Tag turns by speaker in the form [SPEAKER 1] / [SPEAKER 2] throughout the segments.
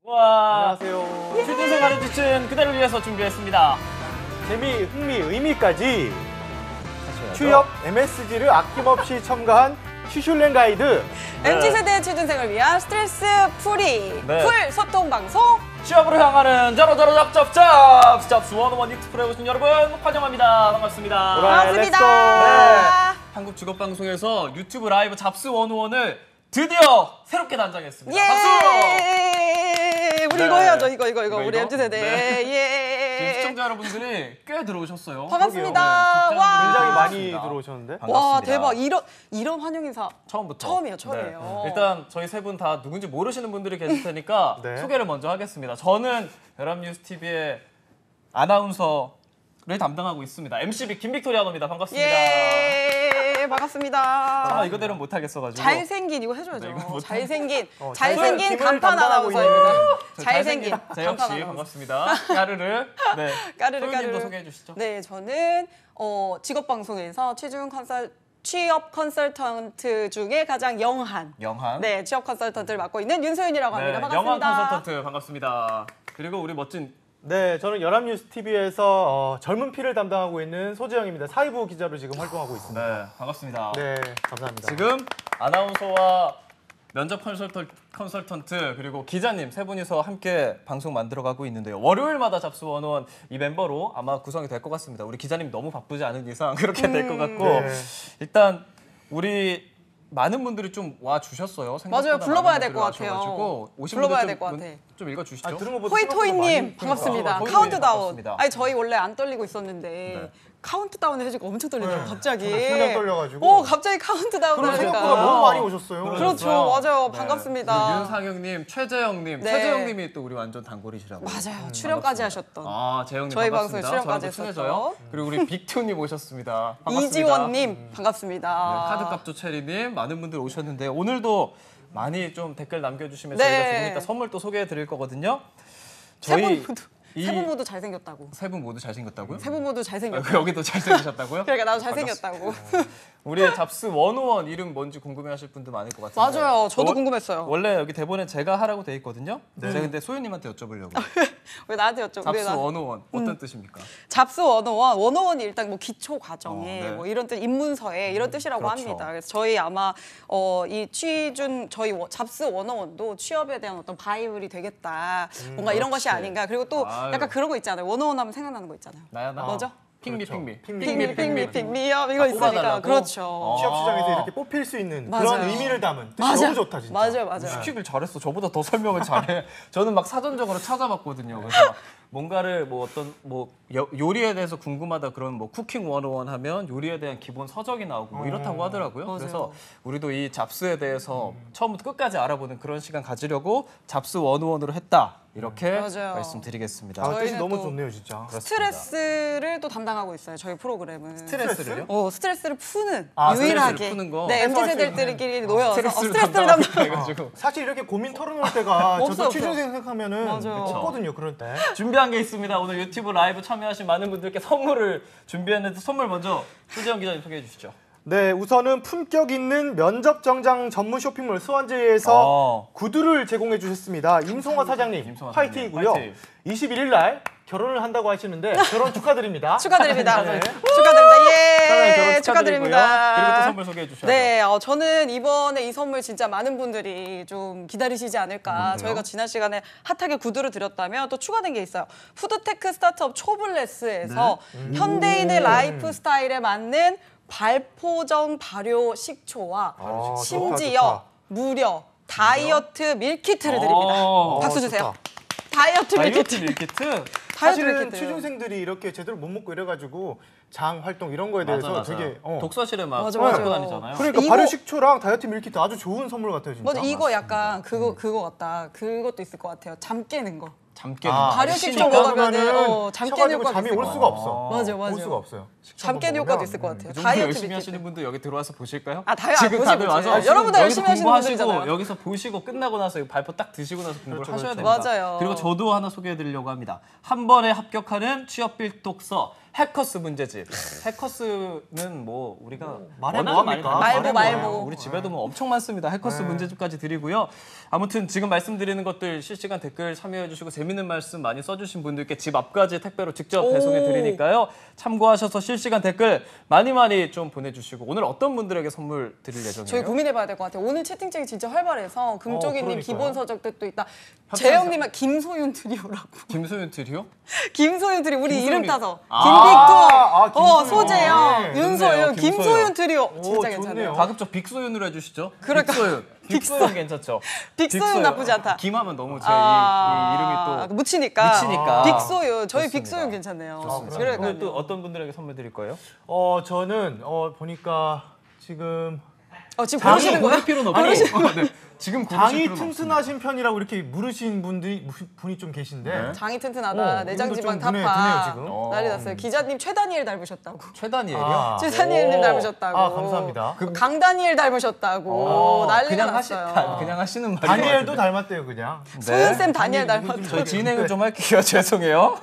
[SPEAKER 1] 와,
[SPEAKER 2] 안녕하세요.
[SPEAKER 1] 취준생 가르치는 그대를 위해서 준비했습니다.
[SPEAKER 2] 재미, 흥미, 의미까지 취업 MSG를 아낌없이 첨가한 취슐랭 가이드.
[SPEAKER 3] MZ세대 취준생을 위한 스트레스 풀이
[SPEAKER 1] 네.
[SPEAKER 3] 풀 소통 방송.
[SPEAKER 1] 취업으로 향하는 저로저로 잡스 원어원 유튜브에 오신 여러분 환영합니다. 반갑습니다.
[SPEAKER 2] 반갑습니다.
[SPEAKER 3] 반갑습니다.
[SPEAKER 1] 한국 직업방송에서 유튜브 라이브 잡스 원어원을 드디어 새롭게 단장했습니다.
[SPEAKER 3] 예.
[SPEAKER 1] 박수!
[SPEAKER 3] 우리
[SPEAKER 1] 네.
[SPEAKER 3] 이거 해야죠. 이거 우리
[SPEAKER 1] 이거?
[SPEAKER 3] MZ세대.
[SPEAKER 1] 네. 지금
[SPEAKER 3] 예.
[SPEAKER 1] 시청자 여러분들이 꽤 들어오셨어요.
[SPEAKER 3] 반갑습니다.
[SPEAKER 1] 네,
[SPEAKER 3] 와.
[SPEAKER 2] 굉장히 많이
[SPEAKER 1] 반갑습니다.
[SPEAKER 2] 들어오셨는데.
[SPEAKER 1] 반갑습니다.
[SPEAKER 3] 와 대박. 이런 환영 인사
[SPEAKER 1] 처음부터.
[SPEAKER 3] 처음이에요.
[SPEAKER 1] 네. 일단 저희 세 분 다 누군지 모르시는 분들이 계실 테니까
[SPEAKER 2] 네.
[SPEAKER 1] 소개를 먼저 하겠습니다. 저는 연합뉴스TV의 아나운서를 담당하고 있습니다. MCB 김빅토리아고 합니다. 반갑습니다.
[SPEAKER 3] 예. 반갑습니다.
[SPEAKER 1] 이거대로 못 하겠어가지고.
[SPEAKER 3] 잘생긴 이거 해줘야죠.
[SPEAKER 1] 네, 이거 못하면-
[SPEAKER 3] 잘생긴
[SPEAKER 2] 잘생긴
[SPEAKER 3] 잘생긴
[SPEAKER 2] 팀을
[SPEAKER 3] 간판
[SPEAKER 2] 담당하고
[SPEAKER 3] 아나운서입니다.
[SPEAKER 1] 저
[SPEAKER 3] 잘생긴
[SPEAKER 1] 재혁
[SPEAKER 3] 간판
[SPEAKER 1] 씨
[SPEAKER 3] 아나운서.
[SPEAKER 1] 반갑습니다. 까르르. 네.
[SPEAKER 3] 까르르,
[SPEAKER 1] 소유님도
[SPEAKER 3] 까르르.
[SPEAKER 1] 소개해 주시죠.
[SPEAKER 3] 네, 저는 직업방송에서 취업 컨설턴트 중에 가장 영한
[SPEAKER 1] 영한.
[SPEAKER 3] 네, 취업 컨설턴트를 맡고 있는 윤소윤이라고 합니다. 반갑습니다.
[SPEAKER 1] 영한 컨설턴트 반갑습니다. 그리고 우리 멋진
[SPEAKER 2] 네, 저는 연합뉴스TV에서 젊은 피를 담당하고 있는 소재영입니다. 사회부 기자로 지금 활동하고 있습니다.
[SPEAKER 1] 네 반갑습니다.
[SPEAKER 2] 네, 감사합니다.
[SPEAKER 1] 지금 아나운서와 면접 컨설턴트 그리고 기자님 세 분이서 함께 방송 만들어가고 있는데요. 월요일마다 잡스 원원 이 멤버로 아마 구성이 될 것 같습니다. 우리 기자님 너무 바쁘지 않은 이상 그렇게 될 것 같고
[SPEAKER 2] 네.
[SPEAKER 1] 일단 우리 많은 분들이 좀 와 주셨어요. 생각보다
[SPEAKER 3] 맞아요. 불러봐야
[SPEAKER 1] 많은
[SPEAKER 3] 될 것
[SPEAKER 1] 분들이
[SPEAKER 3] 같아요.
[SPEAKER 1] 와주셔가지고 오신
[SPEAKER 3] 불러봐야
[SPEAKER 1] 분들
[SPEAKER 3] 될 것 같아.
[SPEAKER 1] 좀 읽어주시죠.
[SPEAKER 2] 들은 것보다
[SPEAKER 3] 호이토이님
[SPEAKER 2] 그러니까.
[SPEAKER 3] 반갑습니다.
[SPEAKER 1] 호이토이님
[SPEAKER 3] 카운트다운.
[SPEAKER 1] 반갑습니다.
[SPEAKER 3] 아니 저희 원래 안 떨리고 있었는데
[SPEAKER 1] 네.
[SPEAKER 3] 카운트다운을 해주고 엄청 떨리더라고요.
[SPEAKER 2] 네.
[SPEAKER 3] 갑자기.
[SPEAKER 2] 저도 순간 떨려가지고.
[SPEAKER 3] 갑자기 카운트다운을
[SPEAKER 2] 그럼
[SPEAKER 3] 하니까.
[SPEAKER 2] 생각보다 너무 많이 오셨어요.
[SPEAKER 3] 그렇죠. 맞아요. 반갑습니다.
[SPEAKER 1] 그리고 윤상영님, 최재영님,
[SPEAKER 3] 네.
[SPEAKER 1] 최재영님이 또 우리 완전 단골이시라고.
[SPEAKER 3] 맞아요. 출연까지 하셨던.
[SPEAKER 1] 아, 재영님
[SPEAKER 3] 저희
[SPEAKER 1] 반갑습니다.
[SPEAKER 3] 방송에 출연까지
[SPEAKER 1] 저랑도 친해져요.
[SPEAKER 3] 했었죠.
[SPEAKER 1] 그리고 우리 빅투님 오셨습니다. 반갑습니다.
[SPEAKER 3] 이지원님 반갑습니다.
[SPEAKER 1] 네, 카드값조 체리님 많은 분들 오셨는데 오늘도 많이 좀 댓글 남겨주시면
[SPEAKER 3] 네.
[SPEAKER 1] 저희가 조금 이따 선물 또 소개해드릴 거거든요.
[SPEAKER 3] 세 분 모두 잘생겼다고.
[SPEAKER 1] 세 분 모두 잘생겼다고요?
[SPEAKER 3] 세 분 모두 잘생겼다고.
[SPEAKER 1] 여기도 잘생기셨다고요?
[SPEAKER 3] 그러니까 나도 잘생겼다고.
[SPEAKER 1] 우리 잡스 원오원 이름 뭔지 궁금해하실 분들 많을 것 같은데.
[SPEAKER 3] 맞아요. 저도
[SPEAKER 1] 원-
[SPEAKER 3] 궁금했어요.
[SPEAKER 1] 원래 여기 대본에 제가 하라고 돼 있거든요. 제가 근데 소연님한테 여쭤보려고.
[SPEAKER 3] 왜 나한테 여쭤?
[SPEAKER 1] 잡스 원오원 어떤 뜻입니까?
[SPEAKER 3] 잡스 101이 일단 뭐 기초 과정에
[SPEAKER 1] 네.
[SPEAKER 3] 뭐 이런 뜻, 입문서에 이런 뜻이라고
[SPEAKER 1] 그렇죠.
[SPEAKER 3] 합니다. 그래서 저희 아마 이 저희 잡스 101도 취업에 대한 어떤 바이블이 되겠다. 뭔가 이런 것이
[SPEAKER 1] 그렇지.
[SPEAKER 3] 아닌가. 그리고 또
[SPEAKER 1] 아유.
[SPEAKER 3] 약간 그런 거 있잖아요. 101 하면 생각나는 거 있잖아요.
[SPEAKER 1] 나야 나.
[SPEAKER 3] 뭐죠?
[SPEAKER 1] 핑미
[SPEAKER 2] 그렇죠.
[SPEAKER 1] 핑미.
[SPEAKER 3] 픽미업 이거 있으니까
[SPEAKER 1] 뽑아달라고?
[SPEAKER 3] 그렇죠.
[SPEAKER 2] 취업 시장에서 이렇게 뽑힐 수 있는
[SPEAKER 3] 맞아요.
[SPEAKER 2] 그런 의미를 담은 뜻이 너무 좋다 진짜.
[SPEAKER 3] 맞아요.
[SPEAKER 1] 시키길 잘했어. 저보다 더 설명을 잘해. 저는 막 사전적으로 찾아봤거든요. 그래서 막 뭔가를 뭐 어떤 뭐 요리에 대해서 궁금하다 그런 뭐 쿠킹 101 하면 요리에 대한 기본 서적이 나오고 뭐 이렇다고 하더라고요.
[SPEAKER 3] 맞아요.
[SPEAKER 1] 그래서 우리도 이 잡스에 대해서 처음부터 끝까지 알아보는 그런 시간 가지려고 잡스 101으로 했다. 이렇게
[SPEAKER 3] 맞아요.
[SPEAKER 1] 말씀드리겠습니다.
[SPEAKER 2] 아, 뜻이
[SPEAKER 3] 저희는
[SPEAKER 2] 너무
[SPEAKER 3] 또
[SPEAKER 2] 좋네요 진짜.
[SPEAKER 3] 스트레스를 또 담당하고 있어요. 저희 프로그램은.
[SPEAKER 1] 스트레스를요?
[SPEAKER 3] 스트레스를 푸는
[SPEAKER 1] 스트레스를
[SPEAKER 3] 유일하게
[SPEAKER 1] 푸는 거.
[SPEAKER 3] 네,
[SPEAKER 2] 해소할 수
[SPEAKER 3] MZ세대들끼리 놓여서
[SPEAKER 1] 스트레스를
[SPEAKER 3] 스트레스를
[SPEAKER 1] 담당하고
[SPEAKER 3] 담당.
[SPEAKER 1] 해가지고
[SPEAKER 2] 사실 이렇게 고민 털어놓을 때가
[SPEAKER 3] 없어요,
[SPEAKER 2] 저도
[SPEAKER 3] 없어요.
[SPEAKER 2] 취준생 생각하면은
[SPEAKER 3] 맞아요.
[SPEAKER 2] 없거든요 그럴 때.
[SPEAKER 1] 준비한 게 있습니다. 오늘 유튜브 라이브 참여하신 많은 분들께 선물을 준비했는데 선물 먼저 수재영 기자님 소개해 주시죠.
[SPEAKER 2] 네, 우선은 품격 있는 면접 정장 전문 쇼핑몰 수원지에서 구두를 제공해 주셨습니다. 임송화 사장님
[SPEAKER 1] 임송화
[SPEAKER 2] 화이팅이고요.
[SPEAKER 1] 사장님, 화이팅.
[SPEAKER 2] 21일 날 결혼을 한다고 하시는데 결혼 축하드립니다.
[SPEAKER 3] 축하드립니다.
[SPEAKER 2] 네.
[SPEAKER 3] 축하드립니다.
[SPEAKER 1] 사장님 결혼
[SPEAKER 3] 예, 축하드립니다.
[SPEAKER 1] 그리고 또 선물 소개해 주셔야죠.
[SPEAKER 3] 네, 저는 이번에 이 선물 진짜 많은 분들이 좀 기다리시지 않을까. 저희가 지난 시간에 핫하게 구두를 드렸다면 또 추가된 게 있어요. 푸드테크 스타트업 초블레스에서 현대인의 라이프 스타일에 맞는 발포정 발효 식초와
[SPEAKER 2] 아,
[SPEAKER 3] 심지어
[SPEAKER 2] 좋다, 좋다.
[SPEAKER 3] 무려 다이어트 밀키트를 드립니다. 박수 주세요.
[SPEAKER 2] 좋다.
[SPEAKER 3] 다이어트
[SPEAKER 1] 다이어트
[SPEAKER 3] 밀키트.
[SPEAKER 1] 밀키트.
[SPEAKER 3] 다이어트
[SPEAKER 2] 사실은
[SPEAKER 3] 밀키트.
[SPEAKER 2] 취준생들이 이렇게 제대로 못 먹고 이래가지고 장 활동 이런 거에 대해서
[SPEAKER 1] 맞아.
[SPEAKER 2] 되게
[SPEAKER 1] 독서실에 막
[SPEAKER 3] 맞아,
[SPEAKER 1] 갖고
[SPEAKER 3] 맞아요.
[SPEAKER 1] 다니잖아요.
[SPEAKER 2] 그러니까
[SPEAKER 3] 이거-
[SPEAKER 2] 발효 식초랑 다이어트 밀키트 아주 좋은 선물 같아요 진짜.
[SPEAKER 3] 맞아, 이거 약간 그거 같다. 그것도 있을 것 같아요. 잠 깨는 거.
[SPEAKER 1] 잠 깨는
[SPEAKER 2] 아,
[SPEAKER 1] 거.
[SPEAKER 3] 발효
[SPEAKER 1] 쉬니까?
[SPEAKER 3] 식초 먹으면은
[SPEAKER 2] 그러면은
[SPEAKER 3] 잠 깨는
[SPEAKER 2] 쉬어가지고
[SPEAKER 3] 효과도
[SPEAKER 2] 잠이
[SPEAKER 3] 있을
[SPEAKER 2] 올
[SPEAKER 3] 것
[SPEAKER 2] 수가
[SPEAKER 3] 같아요.
[SPEAKER 2] 없어.
[SPEAKER 3] 맞아.
[SPEAKER 2] 올 수가 없어요.
[SPEAKER 3] 잠 깨는 효과도 있을 것 같아요.
[SPEAKER 1] 그 정도
[SPEAKER 3] 다이어트
[SPEAKER 1] 열심히
[SPEAKER 3] 밀키트.
[SPEAKER 1] 하시는 분들 여기 들어와서 보실까요?
[SPEAKER 3] 아,
[SPEAKER 1] 지금 다들
[SPEAKER 3] 보지.
[SPEAKER 1] 와서
[SPEAKER 3] 여러분 다
[SPEAKER 1] 여기서
[SPEAKER 3] 열심히 하시는
[SPEAKER 1] 공부하시고
[SPEAKER 3] 분들이잖아요.
[SPEAKER 1] 여기서 보시고 끝나고 나서 이거 발표 딱 드시고 나서 공부를
[SPEAKER 2] 그렇죠,
[SPEAKER 1] 하셔야
[SPEAKER 2] 그렇죠.
[SPEAKER 1] 됩니다.
[SPEAKER 3] 맞아요.
[SPEAKER 1] 그리고 저도 하나 소개해드리려고 합니다. 한 번에 합격하는 취업 필독서 해커스 문제집. 해커스는 뭐 우리가
[SPEAKER 2] 말해
[SPEAKER 1] 워낙
[SPEAKER 2] 뭐합니까?
[SPEAKER 1] 많이
[SPEAKER 3] 말보.
[SPEAKER 1] 우리 집에도 뭐 엄청 많습니다. 해커스 문제집까지 드리고요. 아무튼 지금 말씀드리는 것들 실시간 댓글 참여해 주시고 재밌는 말씀 많이 써주신 분들께 집 앞까지 택배로 직접 배송해 드리니까요. 참고하셔서 실시간 댓글 많이 좀 보내주시고 오늘 어떤 분들에게 선물 드릴 예정이에요?
[SPEAKER 3] 저희 고민해봐야 될 것 같아요. 오늘 채팅창이 진짜 활발해서 금쪽이님
[SPEAKER 2] 그러니까요.
[SPEAKER 3] 기본 서적도 있다. 재영님은 김소윤 트리오라고.
[SPEAKER 1] 김소윤 트리오?
[SPEAKER 3] 김소윤 트리오 우리 이름 따서
[SPEAKER 2] 아,
[SPEAKER 3] 김빅토,
[SPEAKER 2] 김소윤.
[SPEAKER 3] 소재영,
[SPEAKER 1] 네,
[SPEAKER 3] 윤소윤,
[SPEAKER 1] 좋네요, 김소윤.
[SPEAKER 3] 김소윤 트리오 진짜
[SPEAKER 2] 오,
[SPEAKER 3] 괜찮아요.
[SPEAKER 2] 좋네요.
[SPEAKER 1] 가급적 빅소윤으로 해주시죠.
[SPEAKER 3] 그러니까.
[SPEAKER 1] 빅소윤 괜찮죠?
[SPEAKER 3] 빅소윤 나쁘지 않다.
[SPEAKER 1] 김하면 너무 제 이 이름이 또
[SPEAKER 3] 묻히니까. 빅소윤. 저희
[SPEAKER 1] 좋습니다.
[SPEAKER 3] 빅소윤 괜찮네요.
[SPEAKER 1] 오늘
[SPEAKER 3] 그러니까요.
[SPEAKER 1] 또 어떤 분들에게 선물 드릴 거예요?
[SPEAKER 2] 저는 보니까 지금
[SPEAKER 3] 지금 고르시는 거예요?
[SPEAKER 1] 필요는 없고. 네. 지금 고르실
[SPEAKER 2] 장이
[SPEAKER 1] 필요는 없습니다.
[SPEAKER 2] 튼튼하신 편이라고 이렇게 물으신 분이 좀 계신데
[SPEAKER 3] 장이 튼튼하다. 내장
[SPEAKER 2] 이분도
[SPEAKER 3] 지방
[SPEAKER 2] 좀 눈에
[SPEAKER 3] 타파.
[SPEAKER 2] 드네요, 지금.
[SPEAKER 3] 난리 났어요. 기자님 최다니엘 닮으셨다고.
[SPEAKER 1] 최다니엘이요?
[SPEAKER 3] 최다니엘님 닮으셨다고.
[SPEAKER 2] 감사합니다.
[SPEAKER 3] 강다니엘 닮으셨다고. 난리가
[SPEAKER 1] 그냥
[SPEAKER 3] 났어요.
[SPEAKER 1] 그냥 하시는 말이
[SPEAKER 2] 다니엘도 닮았대요, 그냥.
[SPEAKER 3] 소윤쌤 다니엘 닮았다고.
[SPEAKER 1] 저희 진행을 좀 할게요. 죄송해요.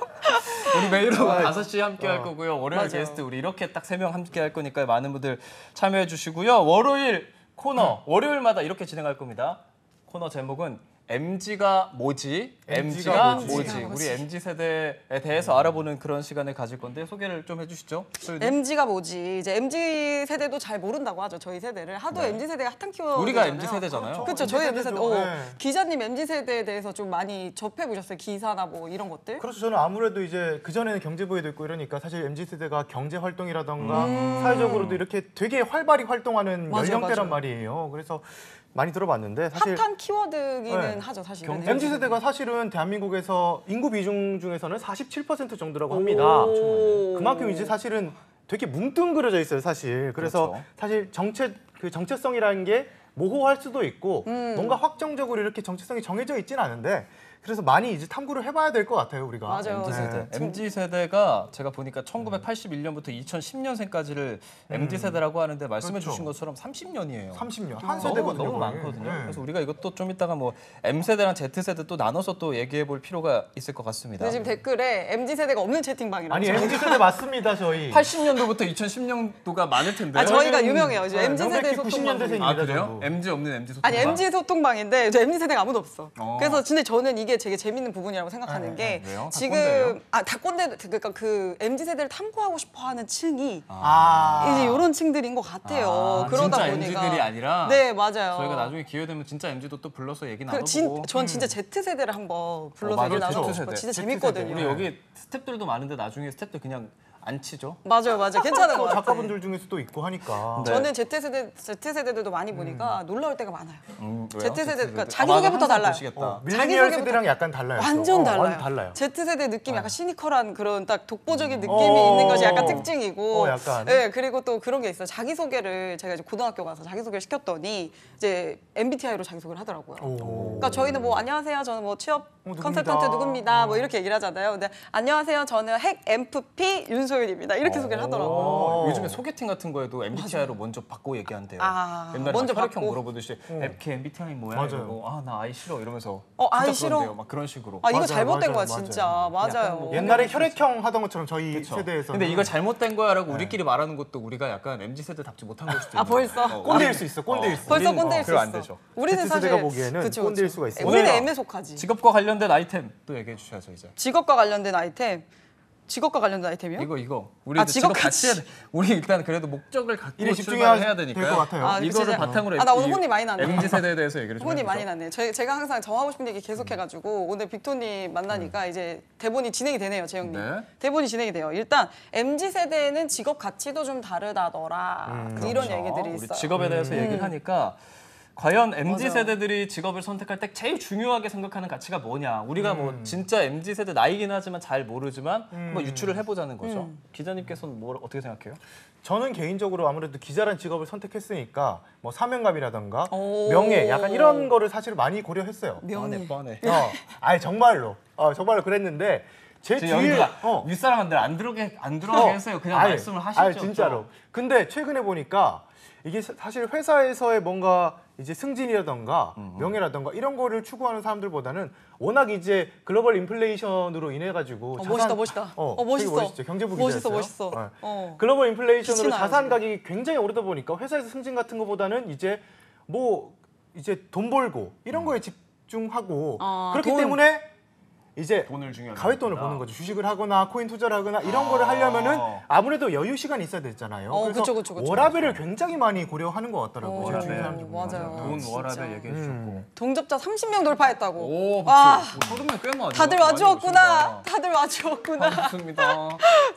[SPEAKER 1] 우리 매일 오후 5시에 함께 할 거고요. 월요일
[SPEAKER 3] 맞아요.
[SPEAKER 1] 게스트 우리 이렇게 딱 3명 함께 할 거니까 많은 분들 참여해 주시고요. 월요일 코너 월요일마다 이렇게 진행할 겁니다. 코너 제목은 MZ가 뭐지? MZ가 뭐지? 우리 MZ 세대에 대해서 알아보는 그런 시간을 가질 건데 소개를 좀 해주시죠. 소윤이.
[SPEAKER 3] MZ가 뭐지? 이제 MZ 세대도 잘 모른다고 하죠. 저희 세대를 하도 MZ 세대가 핫한 키워드.
[SPEAKER 1] 우리가 MZ 세대잖아요.
[SPEAKER 3] 그렇죠. 저희 MZ 세대.
[SPEAKER 2] 세대죠. 네.
[SPEAKER 3] 기자님 MZ 세대에 대해서 좀 많이 접해 보셨어요? 기사나 뭐 이런 것들?
[SPEAKER 2] 그렇죠. 저는 아무래도 이제 그 전에는 경제부에도 있고 이러니까 사실 MZ 세대가 경제 활동이라던가 사회적으로도 이렇게 되게 활발히 활동하는
[SPEAKER 3] 맞아요,
[SPEAKER 2] 연령대란
[SPEAKER 3] 맞아요.
[SPEAKER 2] 말이에요. 그래서 많이 들어봤는데 사실
[SPEAKER 3] 핫한 키워드기는
[SPEAKER 2] 네.
[SPEAKER 3] 하죠, 사실은.
[SPEAKER 2] MZ 세대가 사실은 대한민국에서 인구 비중 중에서는 47% 정도라고 합니다.
[SPEAKER 3] 오.
[SPEAKER 2] 그만큼 이제 사실은 되게 뭉뚱그려져 있어요, 사실. 그래서
[SPEAKER 1] 그렇죠.
[SPEAKER 2] 사실 정체성이라는 게 모호할 수도 있고 뭔가 확정적으로 이렇게 정체성이 정해져 있지는 않은데 그래서 많이 이제 탐구를 해봐야 될 것 같아요, 우리가.
[SPEAKER 3] 맞아요.
[SPEAKER 1] MZ 세대.
[SPEAKER 2] 네.
[SPEAKER 1] MZ 세대가 제가 보니까 1981년부터 2010년생까지를 MZ 세대라고 하는데 말씀해
[SPEAKER 2] 그렇죠.
[SPEAKER 1] 주신 것처럼 30년이에요.
[SPEAKER 2] 30년 한 세대거든요.
[SPEAKER 1] 너무
[SPEAKER 2] 거의.
[SPEAKER 1] 많거든요.
[SPEAKER 2] 네.
[SPEAKER 1] 그래서 우리가 이것도 좀 이따가 뭐 M 세대랑 Z 세대 또 나눠서 또 얘기해 볼 필요가 있을 것 같습니다.
[SPEAKER 3] 근데 지금 댓글에 MZ 세대가 없는 채팅방이라고.
[SPEAKER 2] 아니 MZ 세대 맞습니다, 저희.
[SPEAKER 1] 80년도부터 2010년도가 많을 텐데.
[SPEAKER 3] 저희가 유명해요. 이제 MZ 세대
[SPEAKER 2] 명백히
[SPEAKER 3] 소통방.
[SPEAKER 2] 90년대생입니다.
[SPEAKER 1] 아 그래요?
[SPEAKER 2] 전부.
[SPEAKER 1] MZ 없는 MZ 소통.
[SPEAKER 3] 아니 MZ 소통방인데 저 MZ 세대가 아무도 없어.
[SPEAKER 1] 어.
[SPEAKER 3] 그래서 근데 저는 이게 되게 재밌는 부분이라고 생각하는 게
[SPEAKER 1] 왜요? 다
[SPEAKER 3] 지금
[SPEAKER 1] 꼰대예요?
[SPEAKER 3] 다 꼰대 그러니까 그 MZ 세대를 탐구하고 싶어하는 층이 이제 이런 층들인 것 같아요. 그러다
[SPEAKER 1] 진짜
[SPEAKER 3] 보니까
[SPEAKER 1] MZ들이 아니라
[SPEAKER 3] 네 맞아요.
[SPEAKER 1] 저희가 나중에 기회 되면 진짜 MZ도 또 불러서 얘기
[SPEAKER 3] 그
[SPEAKER 1] 나눠보고.
[SPEAKER 3] 전 진짜 Z 세대를 한번 불러서
[SPEAKER 1] 맞아요.
[SPEAKER 3] 얘기 나눠보고
[SPEAKER 1] Z
[SPEAKER 3] 싶어요.
[SPEAKER 1] 세대.
[SPEAKER 3] 진짜
[SPEAKER 2] Z
[SPEAKER 3] 재밌거든요.
[SPEAKER 1] 우리 여기 스탭들도 많은데 나중에 스탭들 그냥 안 치죠.
[SPEAKER 3] 맞아요. 괜찮은 것 같아요.
[SPEAKER 2] 작가분들 중에서도 있고 하니까.
[SPEAKER 1] 네.
[SPEAKER 3] 저는 Z 세대들도 많이 보니까 놀라울 때가 많아요.
[SPEAKER 1] 왜요?
[SPEAKER 3] Z세대, 그러니까
[SPEAKER 1] 아마
[SPEAKER 3] 자기소개부터
[SPEAKER 1] 항상
[SPEAKER 3] 달라요.
[SPEAKER 1] 보시겠다.
[SPEAKER 2] 밀레니얼
[SPEAKER 3] 자기소개부터-
[SPEAKER 2] 세대랑 약간 달라요.
[SPEAKER 3] 완전 달라요.
[SPEAKER 2] 완전 달라요.
[SPEAKER 3] Z세대 느낌이 약간 시니컬한 그런 딱 독보적인 느낌이 있는 것이 약간 특징이고.
[SPEAKER 2] 약간.
[SPEAKER 3] 네, 그리고 또 그런 게 있어요. 자기소개를 제가 이제 고등학교 가서 자기소개를 시켰더니 이제 MBTI로 자기소개를 하더라고요. 그러니까 저희는 뭐 안녕하세요. 저는 뭐 취업
[SPEAKER 2] 누굽니다.
[SPEAKER 3] 컨설턴트 누굽니다. 뭐 이렇게 얘기를 하잖아요. 근데 안녕하세요. 저는 핵 MFP 윤소윤입니다. 이렇게 소개를 하더라고요.
[SPEAKER 1] 요즘에 소개팅 같은 거에도 MBTI로 먼저 받고 얘기한대요.
[SPEAKER 3] 먼저
[SPEAKER 1] 옛날에 먼저 혈액형
[SPEAKER 3] 받고.
[SPEAKER 1] 물어보듯이 FK MBTI 뭐야?
[SPEAKER 2] 맞아요.
[SPEAKER 1] 이러고 나 아이 싫어 이러면서
[SPEAKER 3] 아이
[SPEAKER 1] 진짜
[SPEAKER 3] 싫어?
[SPEAKER 1] 그런대요. 막 그런 식으로.
[SPEAKER 3] 이거
[SPEAKER 2] 맞아요,
[SPEAKER 3] 잘못된 거야
[SPEAKER 2] 맞아요,
[SPEAKER 3] 진짜.
[SPEAKER 1] 약간
[SPEAKER 3] 맞아요.
[SPEAKER 1] 뭐
[SPEAKER 2] 옛날에 혈액형 하던 것처럼 저희
[SPEAKER 1] 그쵸.
[SPEAKER 2] 세대에서.
[SPEAKER 1] 근데 이거 잘못된 거야라고 우리끼리 말하는 것도 우리가 약간 MZ 세대답지 못한 걸 수도 있는
[SPEAKER 3] 벌써?
[SPEAKER 2] 꼰대일 수 있어. 꼰대일 수.
[SPEAKER 3] 벌써
[SPEAKER 1] 우리는-
[SPEAKER 3] 꼰대일 수
[SPEAKER 1] 그럼
[SPEAKER 3] 있어.
[SPEAKER 1] 안 되죠.
[SPEAKER 3] 우리는
[SPEAKER 2] Z세대가
[SPEAKER 3] 사실
[SPEAKER 2] 보기에는
[SPEAKER 3] 그쵸,
[SPEAKER 2] 꼰대일
[SPEAKER 3] 그쵸.
[SPEAKER 2] 수가 있어요.
[SPEAKER 3] 우리는
[SPEAKER 1] 오늘
[SPEAKER 3] M에 속하지.
[SPEAKER 1] 직업과 관련된 아이템 또 얘기해 주셔야죠 이제.
[SPEAKER 3] 직업과 관련된 아이템. 직업과 관련된 아이템이요?
[SPEAKER 1] 이거 우리 이제
[SPEAKER 3] 직업
[SPEAKER 1] 직업 같이 해야 돼. 우리 일단 그래도 목적을 갖고
[SPEAKER 2] 일에
[SPEAKER 1] 출발을
[SPEAKER 2] 집중해야
[SPEAKER 1] 해야
[SPEAKER 2] 될
[SPEAKER 1] 되니까.
[SPEAKER 2] 것 같아요.
[SPEAKER 1] 이거를
[SPEAKER 3] 진짜.
[SPEAKER 1] 바탕으로
[SPEAKER 3] 나 오늘 혼이 많이 나네.
[SPEAKER 1] MZ 세대에 대해서 얘기를 좀
[SPEAKER 3] 혼이
[SPEAKER 1] 해보죠.
[SPEAKER 3] 많이 나네. 제가 항상 정하고 싶은 얘기 계속 해가지고 오늘 빅톤님 만나니까 이제 대본이 진행이 되네요, 재영님.
[SPEAKER 1] 네.
[SPEAKER 3] 대본이 진행이 돼요. 일단 MZ 세대는 직업 가치도 좀 다르다더라. 이런 얘기들이
[SPEAKER 1] 우리
[SPEAKER 3] 있어요.
[SPEAKER 1] 직업에 대해서 얘기를 하니까 과연 MZ
[SPEAKER 3] 맞아요.
[SPEAKER 1] 세대들이 직업을 선택할 때 제일 중요하게 생각하는 가치가 뭐냐? 우리가 뭐 진짜 MZ 세대 나이긴 하지만 잘 모르지만 한번 유추를 해보자는 거죠. 기자님께서는 뭘 어떻게 생각해요?
[SPEAKER 2] 저는 개인적으로 아무래도 기자란 직업을 선택했으니까 뭐 사명감이라던가
[SPEAKER 3] 오.
[SPEAKER 2] 명예 약간 이런 거를 사실 많이 고려했어요.
[SPEAKER 3] 명예.
[SPEAKER 1] 뻔해.
[SPEAKER 2] 아니 정말로 그랬는데 제
[SPEAKER 1] 지금
[SPEAKER 2] 뒤에
[SPEAKER 1] 여기가 윗사람한테 안 들어게 했어요. 그냥 말씀을 하시죠.
[SPEAKER 2] 진짜로. 근데 최근에 보니까 이게 사실 회사에서의 뭔가 이제 승진이라던가 명예라던가 이런 거를 추구하는 사람들보다는 워낙 이제 글로벌 인플레이션으로 인해 가지고
[SPEAKER 3] 멋있다.
[SPEAKER 2] 되게 멋있죠. 경제부 기자였어요.
[SPEAKER 3] 멋있어.
[SPEAKER 2] 네. 글로벌 인플레이션으로
[SPEAKER 3] 빛이
[SPEAKER 2] 자산
[SPEAKER 3] 나요,
[SPEAKER 2] 가격이 굉장히 오르다 보니까 회사에서 승진 같은 거보다는 이제 돈 벌고 이런 거에 집중하고 그렇기
[SPEAKER 3] 돈.
[SPEAKER 2] 때문에 이제
[SPEAKER 1] 돈을 중요하게
[SPEAKER 2] 가외돈을
[SPEAKER 1] 생각한다.
[SPEAKER 2] 버는 거죠. 주식을 하거나 코인 투자를 하거나 이런 거를 하려면은 아무래도 여유 시간이 있어야 되잖아요. 그래서
[SPEAKER 3] 그쵸.
[SPEAKER 2] 워라밸을 굉장히 많이 고려하는 것 같더라고요. 제가 주위
[SPEAKER 1] 워라밸.
[SPEAKER 2] 사람 중 보면.
[SPEAKER 3] 맞아요.
[SPEAKER 1] 돈
[SPEAKER 3] 진짜.
[SPEAKER 1] 워라밸 얘기해 주셨고.
[SPEAKER 3] 동접자 30명 돌파했다고.
[SPEAKER 1] 오,
[SPEAKER 3] 와,
[SPEAKER 1] 서른명 꽤 많아요.
[SPEAKER 3] 다들 와주었구나. 다들 와주었구나.
[SPEAKER 1] 반갑습니다.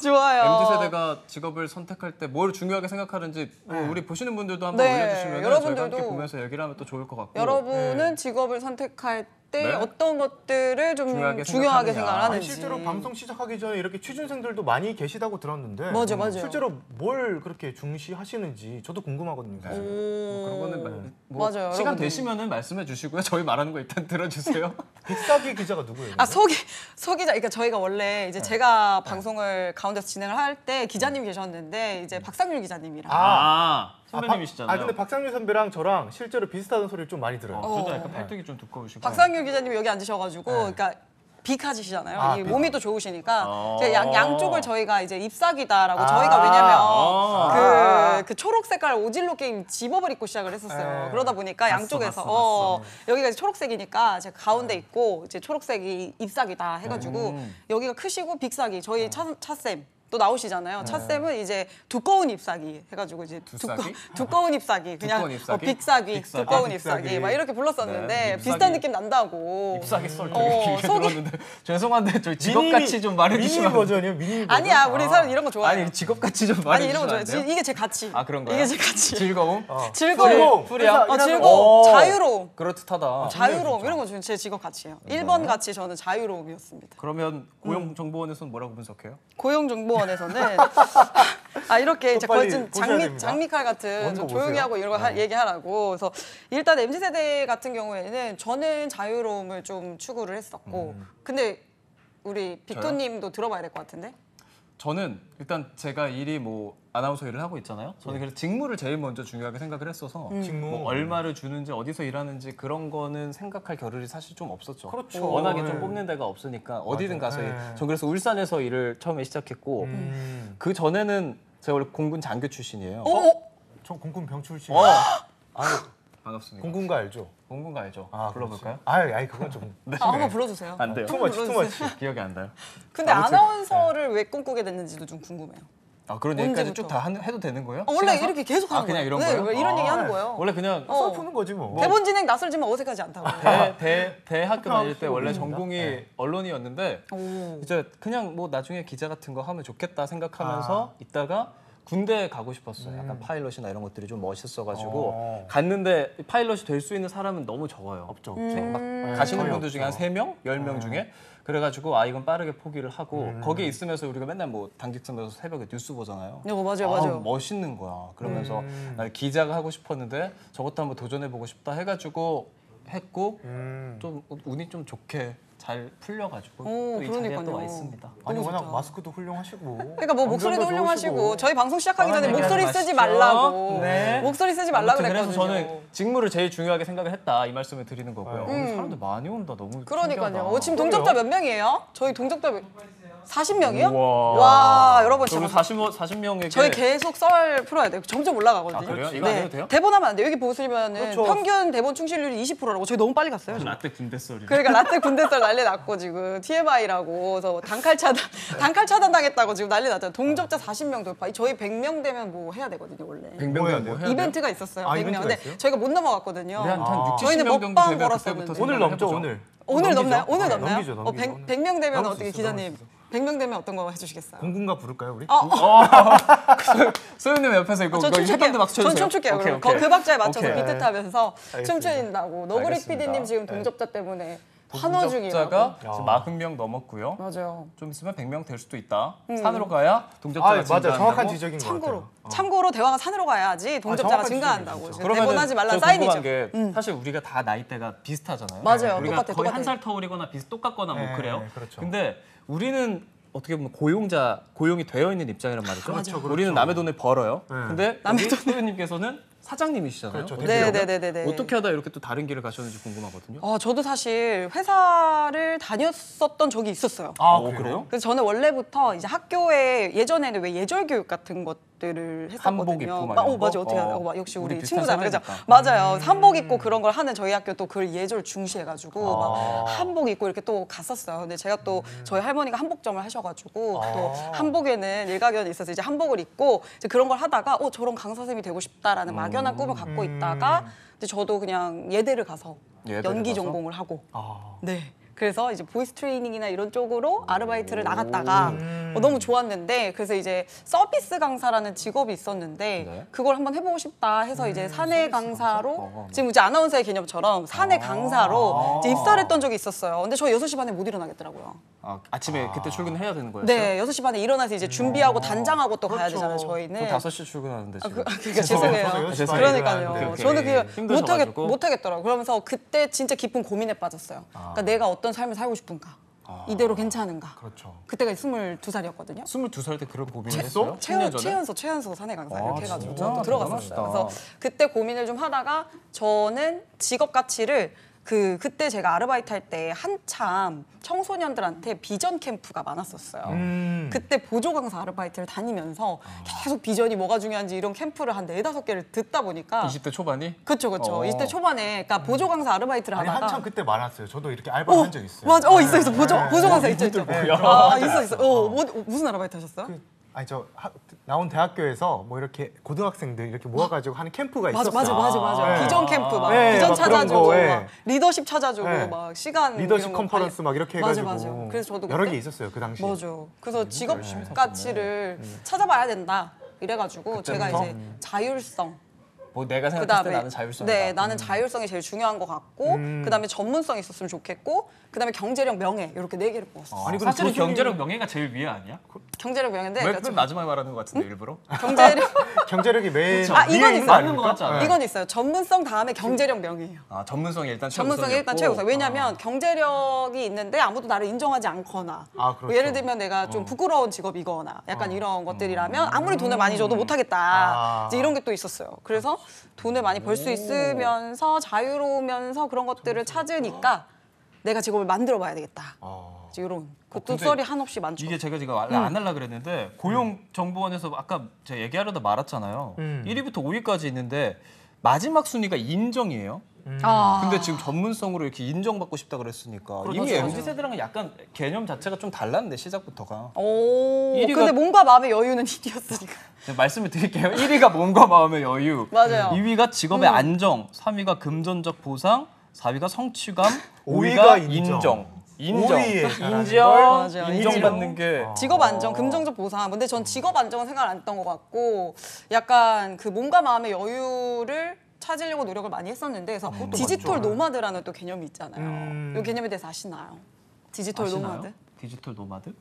[SPEAKER 3] 좋아요.
[SPEAKER 1] MZ 세대가 직업을 선택할 때 뭘 중요하게 생각하는지 우리 보시는 분들도 한번
[SPEAKER 3] 네,
[SPEAKER 1] 올려주시면
[SPEAKER 3] 여러분들도
[SPEAKER 1] 저희가 함께 보면서 얘기를 하면 또 좋을 것 같고.
[SPEAKER 3] 여러분은 직업을 선택할 때
[SPEAKER 1] 네.
[SPEAKER 3] 어떤 것들을 좀
[SPEAKER 1] 중요하게
[SPEAKER 3] 중요하게
[SPEAKER 1] 생각하느냐.
[SPEAKER 3] 생각을
[SPEAKER 2] 아니,
[SPEAKER 3] 하는지.
[SPEAKER 2] 실제로 방송 시작하기 전에 이렇게 취준생들도 많이 계시다고 들었는데
[SPEAKER 3] 맞아요.
[SPEAKER 2] 실제로 뭘 그렇게 중시하시는지 저도 궁금하거든요. 사실.
[SPEAKER 1] 그런 거는
[SPEAKER 3] 맞아요,
[SPEAKER 1] 시간
[SPEAKER 3] 여러분들.
[SPEAKER 1] 되시면은 말씀해 주시고요. 저희 말하는 거 일단 들어주세요.
[SPEAKER 2] 빅사기 기자가 누구예요?
[SPEAKER 3] 서기자. 그러니까 저희가 원래 이제 제가 방송을 가운데서 진행을 할 때 기자님 계셨는데 이제 박상률 기자님이랑
[SPEAKER 1] 선배님이시잖아요.
[SPEAKER 2] 근데 박상률 선배랑 저랑 실제로 비슷하다는 소리를 좀 많이 들어요.
[SPEAKER 1] 저도 약간 팔뚝이 좀 두꺼우시고.
[SPEAKER 3] 박상률 기자님이 여기 앉으셔가지고 그러니까 비카지시잖아요. 이
[SPEAKER 2] 비.
[SPEAKER 3] 몸이 또 좋으시니까 이제
[SPEAKER 1] 아.
[SPEAKER 3] 양쪽을 저희가 이제 잎사귀다라고 저희가 왜냐면 그 초록 색깔 오질로 게임 집업을 입고 시작을 했었어요.
[SPEAKER 2] 네.
[SPEAKER 3] 그러다 보니까 양쪽에서 여기가 이제 초록색이니까 제가 가운데 있고 이제 초록색이 잎사귀다 해가지고 여기가 크시고 빅사귀 저희 차쌤 또 나오시잖아요. 차쌤은 이제 두꺼운 잎사귀 해가지고 이제
[SPEAKER 1] 두싸기?
[SPEAKER 3] 두꺼운 잎사귀 그냥
[SPEAKER 1] 두꺼운 잎사귀?
[SPEAKER 3] 빅사귀,
[SPEAKER 1] 빅사귀.
[SPEAKER 3] 두꺼운
[SPEAKER 2] 빅사귀.
[SPEAKER 3] 잎사귀 막 이렇게 불렀었는데
[SPEAKER 1] 네,
[SPEAKER 3] 비슷한
[SPEAKER 1] 잎사귀.
[SPEAKER 3] 느낌 난다고.
[SPEAKER 1] 잎사귀 썰
[SPEAKER 3] 속이-
[SPEAKER 1] 들었는데 죄송한데 저희 직업같이 좀 말해주시면
[SPEAKER 2] 미니 버전이요? 미니 버전?
[SPEAKER 3] 아니야 우리 사람 이런 거 좋아해요.
[SPEAKER 1] 아니 직업같이 좀
[SPEAKER 3] 아니 이런 거
[SPEAKER 1] 말해주시면
[SPEAKER 3] 좋아해.
[SPEAKER 1] 안 돼요?
[SPEAKER 3] 이게 제 가치.
[SPEAKER 1] 아 그런가요?
[SPEAKER 3] 이게 제 가치.
[SPEAKER 1] 즐거움?
[SPEAKER 3] 즐거움.
[SPEAKER 1] 풀이야?
[SPEAKER 3] 즐거움.
[SPEAKER 1] 오.
[SPEAKER 3] 자유로움.
[SPEAKER 1] 그렇듯하다.
[SPEAKER 3] 자유로움 이런 거 제 직업 가치예요. 1번 가치 저는 자유로움이었습니다.
[SPEAKER 1] 그러면 고용정보원에서는 뭐라고 분석해요?
[SPEAKER 3] 고용정보원에서는 이렇게 이제
[SPEAKER 2] 빨리
[SPEAKER 3] 거의 좀
[SPEAKER 2] 보셔야 됩니다.
[SPEAKER 3] 장미칼 같은
[SPEAKER 2] 원고
[SPEAKER 3] 좀 조용히
[SPEAKER 2] 보세요.
[SPEAKER 3] 하고 이런 거 얘기하라고. 그래서 일단 MZ 세대 같은 경우에는 저는 자유로움을 좀 추구를 했었고, 근데 우리 빅토님도 들어봐야 될 것 같은데.
[SPEAKER 1] 저는 일단 제가 일이 뭐 아나운서 일을 하고 있잖아요. 저는 그래서 직무를 제일 먼저 중요하게 생각을 했어서
[SPEAKER 2] 직무.
[SPEAKER 1] 뭐 얼마를 주는지 어디서 일하는지 그런 거는 생각할 겨를이 사실 좀 없었죠.
[SPEAKER 2] 그렇죠.
[SPEAKER 1] 워낙에 좀
[SPEAKER 2] 네.
[SPEAKER 1] 뽑는 데가 없으니까 어디든 가서
[SPEAKER 2] 네.
[SPEAKER 1] 전 그래서 울산에서 일을 처음에 시작했고 그 전에는 제가 원래 공군 장교 출신이에요.
[SPEAKER 2] 저 공군 병 출신.
[SPEAKER 1] 아유 반갑습니다.
[SPEAKER 2] 공군가 알죠?
[SPEAKER 1] 공군가 알죠?
[SPEAKER 2] 아,
[SPEAKER 1] 불러볼까요?
[SPEAKER 2] 아이 그건 좀
[SPEAKER 3] 한번 불러주세요.
[SPEAKER 1] 안 돼요.
[SPEAKER 2] 투머치.
[SPEAKER 1] 기억이 안 나요.
[SPEAKER 3] 근데 아나운서를 왜 꿈꾸게 됐는지도 좀 궁금해요.
[SPEAKER 1] 아 그런 얘기까지
[SPEAKER 3] 언제부터?
[SPEAKER 1] 쭉 다 해도 되는 거예요?
[SPEAKER 3] 원래
[SPEAKER 1] 시간상?
[SPEAKER 3] 이렇게 계속 하는
[SPEAKER 1] 그냥
[SPEAKER 3] 거예요.
[SPEAKER 1] 이런
[SPEAKER 3] 네,
[SPEAKER 1] 거예요?
[SPEAKER 3] 왜 이런 얘기 하는 거예요.
[SPEAKER 1] 원래 그냥
[SPEAKER 2] 썰 푸는 거지 뭐.
[SPEAKER 3] 대본 진행 낯설지만 어색하지 않다고.
[SPEAKER 1] 대학교 다닐 때 원래
[SPEAKER 2] 수업입니다.
[SPEAKER 1] 전공이
[SPEAKER 2] 네.
[SPEAKER 1] 언론이었는데 이제 그냥 뭐 나중에 기자 같은 거 하면 좋겠다 생각하면서 있다가 군대 가고 싶었어요. 약간 파일럿이나 이런 것들이 좀 멋있어가지고 갔는데 파일럿이 될 수 있는 사람은 너무 적어요.
[SPEAKER 2] 없죠.
[SPEAKER 1] 막 가시는
[SPEAKER 2] 거의
[SPEAKER 1] 분들 중에 한
[SPEAKER 2] 없죠.
[SPEAKER 1] 3명, 10명 중에 그래가지고 이건 빠르게 포기를 하고 거기에 있으면서 우리가 맨날 뭐 단기 쓰면서 새벽에 뉴스 보잖아요.
[SPEAKER 3] 맞아요.
[SPEAKER 1] 멋있는 거야. 그러면서 나 기자가 하고 싶었는데 저것도 한번 도전해보고 싶다 해가지고 했고 좀 운이 좀 좋게 잘 풀려가지고 또 이 자리에 또 와 있습니다.
[SPEAKER 2] 아니
[SPEAKER 3] 너무
[SPEAKER 2] 워낙
[SPEAKER 3] 좋다.
[SPEAKER 2] 마스크도 훌륭하시고.
[SPEAKER 3] 그러니까 뭐 목소리도
[SPEAKER 2] 안경도
[SPEAKER 3] 훌륭하시고
[SPEAKER 2] 좋으시고.
[SPEAKER 3] 저희 방송 시작하기 전에
[SPEAKER 1] 얘기하지
[SPEAKER 3] 목소리 쓰지
[SPEAKER 1] 마시죠.
[SPEAKER 3] 말라고
[SPEAKER 1] 네.
[SPEAKER 3] 목소리 쓰지 말라고
[SPEAKER 1] 아무튼
[SPEAKER 3] 그랬거든요.
[SPEAKER 1] 그래서 저는 직무를 제일 중요하게 생각을 했다 이 말씀을 드리는 거고요. 오늘 사람들 많이 온다 너무
[SPEAKER 3] 그러니까요.
[SPEAKER 1] 신기하다.
[SPEAKER 3] 지금 동접자 몇 명이에요? 저희 동접자 40명이요?
[SPEAKER 1] 우와.
[SPEAKER 3] 와 여러분
[SPEAKER 1] 저희
[SPEAKER 3] 진짜
[SPEAKER 1] 40명에게
[SPEAKER 3] 저희 계속 썰 풀어야 돼요. 점점 올라가거든요.
[SPEAKER 1] 아, 그래요? 이거 안 해도 돼요?
[SPEAKER 3] 대본 하면 안 돼요. 여기 보시면은
[SPEAKER 2] 그렇죠.
[SPEAKER 3] 평균 대본 충실률이 20%라고 저희 너무 빨리 갔어요. 지금.
[SPEAKER 1] 라떼 군대 썰이.
[SPEAKER 3] 그러니까 라떼 군대썰 난리 났고 지금 TMI라고 그래서 단칼 차단 당했다고 지금 난리 났잖아요. 동접자 40명 돌파. 저희 100명 되면 뭐 해야 되거든요 원래.
[SPEAKER 1] 100명
[SPEAKER 2] 해야
[SPEAKER 1] 뭐
[SPEAKER 2] 돼요?
[SPEAKER 1] 해야 돼요?
[SPEAKER 3] 이벤트가 있었어요.
[SPEAKER 2] 아,
[SPEAKER 3] 100명.
[SPEAKER 2] 이벤트가
[SPEAKER 3] 근데
[SPEAKER 2] 있어요?
[SPEAKER 3] 저희가 못 넘어갔거든요.
[SPEAKER 1] 우리 한 60,
[SPEAKER 3] 저희는
[SPEAKER 1] 70명 정도
[SPEAKER 3] 먹방
[SPEAKER 1] 되면
[SPEAKER 3] 걸었었는데.
[SPEAKER 1] 그때부터
[SPEAKER 2] 오늘
[SPEAKER 1] 생각을
[SPEAKER 2] 넘죠
[SPEAKER 1] 해보죠.
[SPEAKER 2] 오늘.
[SPEAKER 3] 오늘
[SPEAKER 2] 넘기죠?
[SPEAKER 3] 넘나요? 오늘
[SPEAKER 2] 네,
[SPEAKER 3] 넘나요?
[SPEAKER 2] 넘기죠, 넘기죠.
[SPEAKER 3] 100명 되면
[SPEAKER 2] 넘을 수
[SPEAKER 3] 어떻게
[SPEAKER 2] 있어,
[SPEAKER 3] 기자님?
[SPEAKER 2] 넘을 수 있어.
[SPEAKER 3] 100명 되면 어떤 거 해주시겠어요?
[SPEAKER 2] 공군가 부를까요 우리?
[SPEAKER 1] 소연님 옆에서 이거
[SPEAKER 3] 전
[SPEAKER 1] 해방대 막 쳐주세요.
[SPEAKER 3] 전 춤출게요.
[SPEAKER 1] 오케이,
[SPEAKER 3] 그럼
[SPEAKER 1] 오케이.
[SPEAKER 3] 그 박자에 맞춰서
[SPEAKER 1] 오케이.
[SPEAKER 3] 비트 타면서
[SPEAKER 2] 알겠습니다.
[SPEAKER 3] 춤춘다고. 너구리
[SPEAKER 1] 알겠습니다.
[SPEAKER 3] PD님 지금 동접자 때문에 환호 중이라고.
[SPEAKER 1] 동접자가 지금 40명 넘었고요.
[SPEAKER 3] 맞아요.
[SPEAKER 1] 좀 있으면 100명 될 수도 있다. 산으로 가야 동접자가
[SPEAKER 2] 맞아
[SPEAKER 1] 증가한다고.
[SPEAKER 2] 정확한 지적인 것
[SPEAKER 3] 참고로
[SPEAKER 2] 같아요.
[SPEAKER 3] 참고로 대화가 산으로 가야지 동접자가
[SPEAKER 2] 정확한
[SPEAKER 3] 증가한다고.
[SPEAKER 2] 지적이죠.
[SPEAKER 3] 지금 대본하지 말라는
[SPEAKER 1] 저
[SPEAKER 3] 사인이죠.
[SPEAKER 1] 궁금한 게 사실 우리가 다 나이대가 비슷하잖아요.
[SPEAKER 3] 맞아요.
[SPEAKER 1] 우리가
[SPEAKER 3] 똑같아,
[SPEAKER 1] 거의
[SPEAKER 3] 똑같아.
[SPEAKER 1] 한 살 터울이거나 똑같거나 뭐
[SPEAKER 2] 네,
[SPEAKER 1] 그래요.
[SPEAKER 2] 그렇죠.
[SPEAKER 1] 근데 우리는 어떻게 보면 고용이 되어 있는 입장이란 말이죠.
[SPEAKER 2] 그렇죠, 그렇죠.
[SPEAKER 1] 우리는 남의 돈을 벌어요.
[SPEAKER 2] 네.
[SPEAKER 1] 근데 남의 돈님께서는 사장님이시잖아요.
[SPEAKER 2] 그렇죠.
[SPEAKER 3] 네네네네.
[SPEAKER 1] 어떻게 하다 이렇게 또 다른 길을 가셨는지 궁금하거든요.
[SPEAKER 3] 저도 사실 회사를 다녔었던 적이 있었어요.
[SPEAKER 1] 그래요?
[SPEAKER 3] 그래서 저는 원래부터 이제 학교에 예전에는 왜 예절 교육 같은 것들을
[SPEAKER 1] 한복 입고
[SPEAKER 3] 했었거든요.
[SPEAKER 1] 막 이런
[SPEAKER 3] 맞아
[SPEAKER 1] 거?
[SPEAKER 3] 어떻게 역시
[SPEAKER 1] 우리
[SPEAKER 3] 우리
[SPEAKER 1] 비슷한
[SPEAKER 3] 친구잖아요. 그죠?
[SPEAKER 1] 세대니까.
[SPEAKER 3] 맞아요. 한복 입고 그런 걸 하는 저희 학교 또 그걸 예절 중시해가지고 막 한복 입고 이렇게 또 갔었어요. 근데 제가 또 저희 할머니가 한복점을 하셔가지고 또 한복에는 일가견이 있어서 이제 한복을 입고 이제 그런 걸 하다가 저런 강사 선생님이 되고 싶다라는 막연한 꿈을 갖고 있다가 이제 저도 그냥 예대를 가서
[SPEAKER 1] 예대를
[SPEAKER 3] 연기
[SPEAKER 1] 가서?
[SPEAKER 3] 전공을 하고 네. 그래서 이제 보이스 트레이닝이나 이런 쪽으로 아르바이트를 나갔다가 너무 좋았는데 그래서 이제 서비스 강사라는 직업이 있었는데
[SPEAKER 1] 네.
[SPEAKER 3] 그걸 한번 해보고 싶다 해서 이제 사내 강사로 지금 이제 아나운서의 개념처럼 사내 강사로 이제 입사를 했던 적이 있었어요. 근데 저 6시 반에 못 일어나겠더라고요.
[SPEAKER 1] 아침에 그때 출근해야 되는 거였어요?
[SPEAKER 3] 네, 6시 반에 일어나서 이제 준비하고 단장하고 또 가야 되잖아요, 저희는.
[SPEAKER 1] 저 5시 출근하는데 지금.
[SPEAKER 3] 그러니까 죄송해요.
[SPEAKER 2] 저도 6시 반에
[SPEAKER 3] 그러니까요.
[SPEAKER 2] 일어나는데
[SPEAKER 3] 저는 그게
[SPEAKER 1] 힘드셔가지고?
[SPEAKER 3] 못하겠더라고요. 그러면서 그때 진짜 깊은 고민에 빠졌어요. 그러니까 내가 어떤 삶을 살고 싶은가? 이대로 괜찮은가?
[SPEAKER 2] 그렇죠.
[SPEAKER 3] 그때가 22살이었거든요.
[SPEAKER 1] 22살 때 그런 고민을 했어요?
[SPEAKER 3] 최연소 사내 강사 이렇게 해가지고
[SPEAKER 1] 진짜?
[SPEAKER 3] 또 들어갔었어요.
[SPEAKER 1] 대단하시다.
[SPEAKER 3] 그래서 그때 고민을 좀 하다가 저는 직업 가치를 그때 제가 아르바이트 할 때 한참 청소년들한테 비전 캠프가 많았었어요. 그때 보조 강사 아르바이트를 다니면서 계속 비전이 뭐가 중요한지 이런 캠프를 한 4-5개를 듣다 보니까
[SPEAKER 1] 20대 초반이?
[SPEAKER 3] 그렇죠. 20대 초반에 그러니까 보조 강사 아르바이트를
[SPEAKER 2] 아니
[SPEAKER 3] 하다가
[SPEAKER 2] 한참 그때 많았어요. 저도 이렇게 알바를 한 적 있어요.
[SPEAKER 3] 맞아. 있어. 보조 강사 있죠. 있어. 무슨 아르바이트 하셨어요?
[SPEAKER 2] 아니 나온 대학교에서 뭐 이렇게 고등학생들 이렇게 모아가지고 하는 캠프가 있었어요.
[SPEAKER 3] 맞아.
[SPEAKER 2] 네.
[SPEAKER 3] 비전 캠프 막
[SPEAKER 2] 네,
[SPEAKER 3] 비전
[SPEAKER 2] 막 그런
[SPEAKER 3] 찾아주고
[SPEAKER 2] 거, 네.
[SPEAKER 3] 막 리더십 찾아주고
[SPEAKER 2] 네.
[SPEAKER 3] 막 시간
[SPEAKER 2] 리더십
[SPEAKER 3] 이런 거
[SPEAKER 2] 컨퍼런스 막 이렇게 해가지고
[SPEAKER 3] 맞아. 그래서 저도
[SPEAKER 2] 여러
[SPEAKER 3] 그때
[SPEAKER 2] 개 있었어요 그 당시에.
[SPEAKER 3] 맞아. 그래서 직업 가치를 찾아봐야 된다. 이래가지고 제가
[SPEAKER 1] 그때부터?
[SPEAKER 3] 이제 자율성
[SPEAKER 1] 뭐 내가 생각했을 때 나는 자율성이다.
[SPEAKER 3] 네, 나는 자율성이 제일 중요한 것 같고 그다음에 전문성이 있었으면 좋겠고 그다음에 경제력, 명예 이렇게 4개를 뽑았어요.
[SPEAKER 1] 아니
[SPEAKER 2] 근데
[SPEAKER 1] 사실은
[SPEAKER 2] 교수님-
[SPEAKER 1] 경제력 명예가 제일 위에 아니야?
[SPEAKER 3] 경제력, 명예인데
[SPEAKER 1] 왜
[SPEAKER 3] 그러니까
[SPEAKER 1] 그걸 마지막에 말하는 것 같은데 일부러?
[SPEAKER 3] 경제력
[SPEAKER 2] 경제력이 매일
[SPEAKER 3] 이건
[SPEAKER 2] 위에 있는
[SPEAKER 3] 있어요.
[SPEAKER 2] 거 아닙니까?
[SPEAKER 1] 것 같지 않아요?
[SPEAKER 3] 이건 있어요. 전문성 다음에 경제력, 명예예요.
[SPEAKER 1] 전문성이 일단
[SPEAKER 3] 전문성이 일단 최우선. 왜냐하면 경제력이 있는데 아무도 나를 인정하지 않거나
[SPEAKER 2] 그렇죠.
[SPEAKER 3] 뭐 예를 들면 내가 좀 부끄러운 직업이거나 약간 이런 것들이라면 아무리 돈을 많이 줘도 못하겠다. 이제 이런 게 또 있었어요. 그래서 돈을 많이 벌 수 있으면서 자유로우면서 그런 것들을 찾으니까 내가 직업을 만들어봐야 되겠다. 이제 이런 그것도
[SPEAKER 1] 근데
[SPEAKER 3] 썰이 한없이 많죠.
[SPEAKER 1] 이게 제가 지금 안 하려고 그랬는데 고용정보원에서 아까 제가 얘기하려다 말았잖아요. 1위부터 5위까지 있는데 마지막 순위가 인정이에요. 근데 지금 전문성으로 이렇게 인정받고 싶다 그랬으니까 이미
[SPEAKER 3] 그렇죠.
[SPEAKER 1] MZ 세대랑은 약간 개념 자체가 좀 달랐는데 시작부터가.
[SPEAKER 3] 오,
[SPEAKER 1] 1위가
[SPEAKER 3] 근데 몸과 마음의 여유는 1위였으니까.
[SPEAKER 1] 제가 말씀을 드릴게요. 1위가 몸과 마음의 여유,
[SPEAKER 3] 맞아요.
[SPEAKER 1] 2위가 직업의 안정, 3위가 금전적 보상, 4위가 성취감,
[SPEAKER 2] 5위가
[SPEAKER 1] 5위가 인정.
[SPEAKER 2] 5위에 달하는
[SPEAKER 3] 맞아요.
[SPEAKER 1] 인정받는 게
[SPEAKER 3] 직업 안정, 금전적 보상. 근데 전 직업 안정은 생각 안 했던 것 같고 약간 그 몸과 마음의 여유를 찾으려고 노력을 많이 했었는데 그래서 디지털 노마드라는 또 개념이 있잖아요. 이 개념에 대해서 아시나요? 디지털
[SPEAKER 1] 아시나요?
[SPEAKER 3] 노마드?
[SPEAKER 1] 디지털 노마드?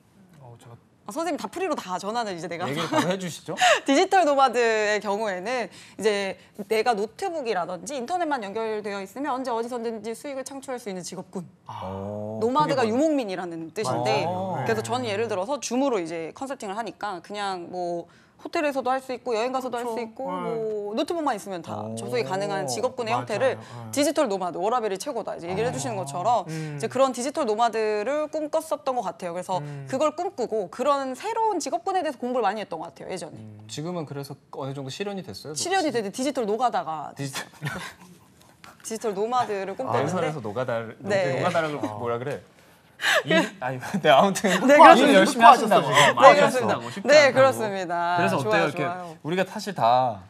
[SPEAKER 2] 제가
[SPEAKER 3] 선생님 다 프리로 다 전화는 이제 내가
[SPEAKER 1] 얘기를 바로 해주시죠.
[SPEAKER 3] 디지털 노마드의 경우에는 이제 내가 노트북이라든지 인터넷만 연결되어 있으면 언제 어디서든지 수익을 창출할 수 있는 직업군. 노마드가 유목민이라는 뜻인데
[SPEAKER 2] 맞아요.
[SPEAKER 3] 그래서 저는 예를 들어서 줌으로 이제 컨설팅을 하니까 그냥 뭐 호텔에서도 할 수 있고 여행 가서도 할 수 있고 뭐 노트북만 있으면 다 접속이 가능한 직업군의
[SPEAKER 2] 맞아요.
[SPEAKER 3] 형태를 디지털 노마드 워라벨이 최고다 이제 얘기를 해주시는 것처럼 이제 그런 디지털 노마드를 꿈꿨었던 것 같아요. 그래서 그걸 꿈꾸고 그런 새로운 직업군에 대해서 공부를 많이 했던 것 같아요 예전에.
[SPEAKER 1] 지금은 그래서 어느 정도 실현이 됐어요?
[SPEAKER 3] 실현이 되는 디지털 노가다가 디지털 노마드를 꿈꿨는데
[SPEAKER 1] 왼손에서 노가다를
[SPEAKER 3] 네.
[SPEAKER 1] 노가다라고 뭐라 그래? 네 아무튼
[SPEAKER 3] 네,
[SPEAKER 1] 일을
[SPEAKER 3] 그렇습니다.
[SPEAKER 1] 열심히 하신다고 많이 하신다고 쉽지
[SPEAKER 3] 네
[SPEAKER 1] 않다고.
[SPEAKER 3] 그렇습니다.
[SPEAKER 1] 그래서 어때요?
[SPEAKER 3] 좋아요,
[SPEAKER 1] 이렇게
[SPEAKER 3] 좋아요.
[SPEAKER 1] 우리가 사실 다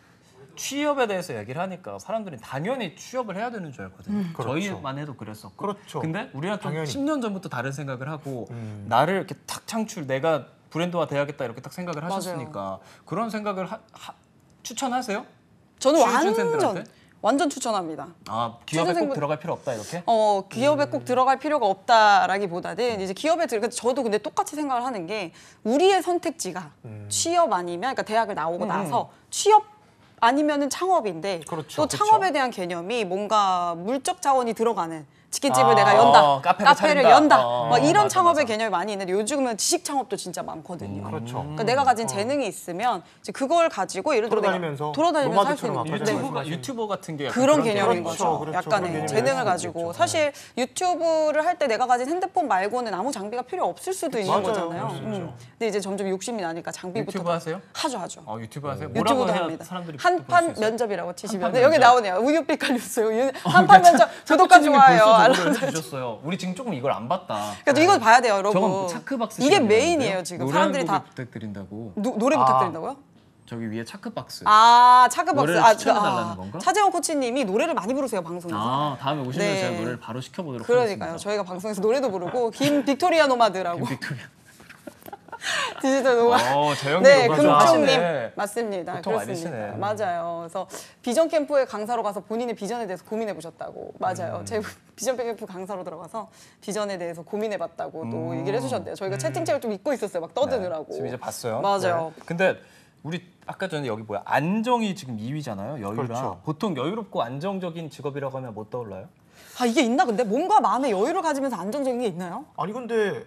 [SPEAKER 1] 취업에 대해서 얘기를 하니까 사람들이 당연히 취업을 해야 되는 줄 알거든요.
[SPEAKER 2] 그렇죠.
[SPEAKER 1] 저희만 해도 그랬었고.
[SPEAKER 2] 그렇죠.
[SPEAKER 1] 근데 우리가 좀
[SPEAKER 2] 당연히.
[SPEAKER 1] 10년 전부터 다른 생각을 하고 나를 이렇게 탁 내가 브랜드화 돼야겠다 이렇게 딱 생각을 하셨으니까 그런 생각을 추천하세요?
[SPEAKER 3] 저는
[SPEAKER 1] 취준생들한테?
[SPEAKER 3] 완전 추천합니다.
[SPEAKER 1] 기업에 꼭
[SPEAKER 3] 취준생분-
[SPEAKER 1] 들어갈 필요 없다 이렇게?
[SPEAKER 3] 기업에 꼭 들어갈 필요가 없다라기보다는 이제 기업에 저도 근데 똑같이 생각을 하는 게 우리의 선택지가 취업 아니면 그러니까 대학을 나오고 나서 취업 아니면은 창업인데
[SPEAKER 2] 그렇죠,
[SPEAKER 3] 또
[SPEAKER 2] 그렇죠.
[SPEAKER 3] 창업에 대한 개념이 뭔가 물적 자원이 들어가는 치킨집을 내가 연다,
[SPEAKER 1] 카페를 차린다.
[SPEAKER 3] 연다, 막 이런
[SPEAKER 1] 맞아,
[SPEAKER 3] 창업의
[SPEAKER 1] 맞아.
[SPEAKER 3] 개념이 많이 있는데 요즘은 지식 창업도 진짜 많거든요.
[SPEAKER 2] 그렇죠.
[SPEAKER 3] 그러니까 내가 가진 재능이 있으면 이제 그걸 가지고 예를 들어
[SPEAKER 2] 돌아다니면서
[SPEAKER 3] 돌아다니면서 할 수 있는
[SPEAKER 2] 노마드처럼
[SPEAKER 3] 네.
[SPEAKER 2] 아까
[SPEAKER 1] 유튜버 같은 게 약간
[SPEAKER 3] 그런 개념인
[SPEAKER 1] 개념인
[SPEAKER 3] 거죠.
[SPEAKER 2] 그렇죠.
[SPEAKER 3] 약간의
[SPEAKER 2] 그런
[SPEAKER 3] 재능을
[SPEAKER 2] 개념이
[SPEAKER 3] 가지고
[SPEAKER 2] 있겠죠.
[SPEAKER 3] 사실 유튜브를 할 때 내가 가진 핸드폰 말고는 아무 장비가 필요 없을 수도 있는
[SPEAKER 2] 맞아요.
[SPEAKER 3] 거잖아요.
[SPEAKER 2] 그럴 수 있죠.
[SPEAKER 3] 근데 이제 점점 욕심이 나니까 장비부터
[SPEAKER 1] 유튜브 하세요?
[SPEAKER 3] 하죠.
[SPEAKER 1] 유튜브 하세요? 뭐라고
[SPEAKER 3] 유튜브도
[SPEAKER 1] 해야
[SPEAKER 3] 합니다.
[SPEAKER 1] 사람들이
[SPEAKER 3] 한판
[SPEAKER 1] 볼수 있어요?
[SPEAKER 3] 면접이라고 치시면
[SPEAKER 1] 한판
[SPEAKER 3] 여기
[SPEAKER 1] 면접.
[SPEAKER 3] 나오네요. 우유빛깔 뉴스 한판 면접 구독과 좋아요 알람 설정.
[SPEAKER 1] 주셨어요. 우리 지금 조금 이걸 안 봤다.
[SPEAKER 3] 그러니까 이거 봐야 돼요, 여러분.
[SPEAKER 1] 저건 차크박스
[SPEAKER 3] 이게
[SPEAKER 1] 시간이라는데요?
[SPEAKER 3] 메인이에요 지금.
[SPEAKER 1] 노래
[SPEAKER 3] 사람들이
[SPEAKER 1] 한
[SPEAKER 3] 다
[SPEAKER 1] 곡을 부탁드린다고.
[SPEAKER 3] 노래 부탁드린다고요?
[SPEAKER 1] 저기 위에 차크박스.
[SPEAKER 3] 차크박스.
[SPEAKER 1] 노래를 추천해달라는 건가?
[SPEAKER 3] 차재원 코치님이 노래를 많이 부르세요 방송에서.
[SPEAKER 1] 다음에 오시면
[SPEAKER 3] 네.
[SPEAKER 1] 제가 노래를 바로 시켜보도록
[SPEAKER 3] 그러니까요.
[SPEAKER 1] 하겠습니다.
[SPEAKER 3] 저희가 방송에서 노래도 부르고 김 빅토리아 노마드라고
[SPEAKER 1] 빅토리아.
[SPEAKER 3] 디지털 노마드.
[SPEAKER 1] 재영이
[SPEAKER 3] 네,
[SPEAKER 1] 노마드
[SPEAKER 3] 금총님
[SPEAKER 1] 하시네.
[SPEAKER 3] 맞습니다.
[SPEAKER 1] 보통
[SPEAKER 3] 그렇습니다.
[SPEAKER 1] 아니시네.
[SPEAKER 3] 맞아요. 그래서 비전 캠프에 강사로 가서 본인의 비전에 대해서 고민해 보셨다고. 맞아요. 제 비전 캠프 강사로 들어가서 비전에 대해서 고민해 봤다고 또 얘기를 해주셨대요. 저희가 채팅창을 좀 읽고 있었어요. 막 떠드느라고.
[SPEAKER 1] 네, 지금 이제 봤어요.
[SPEAKER 3] 맞아요.
[SPEAKER 1] 네. 근데 우리 아까 전에 여기 뭐야 안정이 지금 2위잖아요. 여유랑
[SPEAKER 2] 그렇죠.
[SPEAKER 1] 보통 여유롭고 안정적인 직업이라고 하면 뭐 떠올라요?
[SPEAKER 3] 이게 있나 근데 뭔가 마음에 여유를 가지면서 안정적인 게 있나요?
[SPEAKER 2] 아니 근데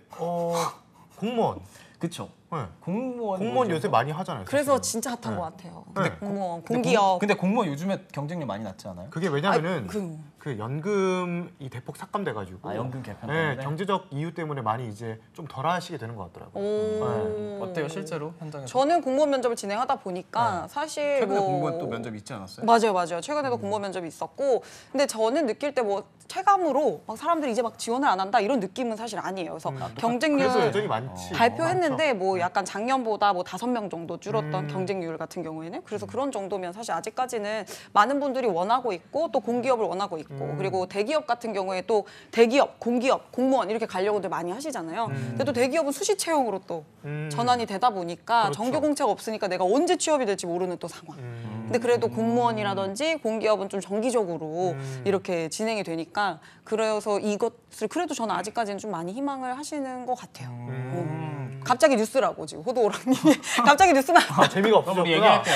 [SPEAKER 2] 공무원.
[SPEAKER 1] 그렇죠.
[SPEAKER 2] 네.
[SPEAKER 1] 공무원
[SPEAKER 2] 요새 많이 하잖아요.
[SPEAKER 3] 그래서
[SPEAKER 2] 사실은.
[SPEAKER 3] 진짜 핫한 것 같아요.
[SPEAKER 2] 네.
[SPEAKER 3] 공무원,
[SPEAKER 1] 근데
[SPEAKER 3] 공기업.
[SPEAKER 1] 근데 공무원 요즘에 경쟁률 많이 낮지 않아요?
[SPEAKER 2] 그게 왜냐면은
[SPEAKER 3] 그
[SPEAKER 2] 그 연금이 대폭 삭감돼가지고
[SPEAKER 1] 연금 개편
[SPEAKER 2] 네,
[SPEAKER 1] 때문에?
[SPEAKER 2] 경제적 이유 때문에 많이 이제 좀 덜 하시게 되는 것 같더라고요.
[SPEAKER 3] 오.
[SPEAKER 1] 어때요 실제로 현장에서?
[SPEAKER 3] 저는 공무원 면접을 진행하다 보니까 사실
[SPEAKER 1] 최근에
[SPEAKER 3] 뭐
[SPEAKER 1] 공무원 또 면접 있지 않았어요?
[SPEAKER 3] 맞아요. 최근에도 공무원 면접이 있었고, 근데 저는 느낄 때 뭐 체감으로 막 사람들이 이제 막 지원을 안 한다 이런 느낌은 사실 아니에요. 그래서 경쟁률
[SPEAKER 2] 그래서 여전히 많지.
[SPEAKER 3] 발표했는데 뭐 약간 작년보다 뭐 5명 정도 줄었던 경쟁률 같은 경우에는 그래서 그런 정도면 사실 아직까지는 많은 분들이 원하고 있고 또 공기업을 원하고 있고 그리고 대기업 같은 경우에 또 대기업, 공기업, 공무원 이렇게 가려고들 많이 하시잖아요. 근데 또 대기업은 수시 채용으로 또 전환이 되다 보니까
[SPEAKER 2] 그렇죠.
[SPEAKER 3] 정규 공채가 없으니까 내가 언제 취업이 될지 모르는 또 상황. 근데 그래도 공무원이라든지 공기업은 좀 정기적으로 이렇게 진행이 되니까 그래서 이것을 그래도 저는 아직까지는 좀 많이 희망을 하시는 것 같아요. 갑자기 뉴스라고 지금 호도오랑님이 갑자기 뉴스 나.
[SPEAKER 2] 재미가 없으셨구나.
[SPEAKER 1] 우리 얘기할게요.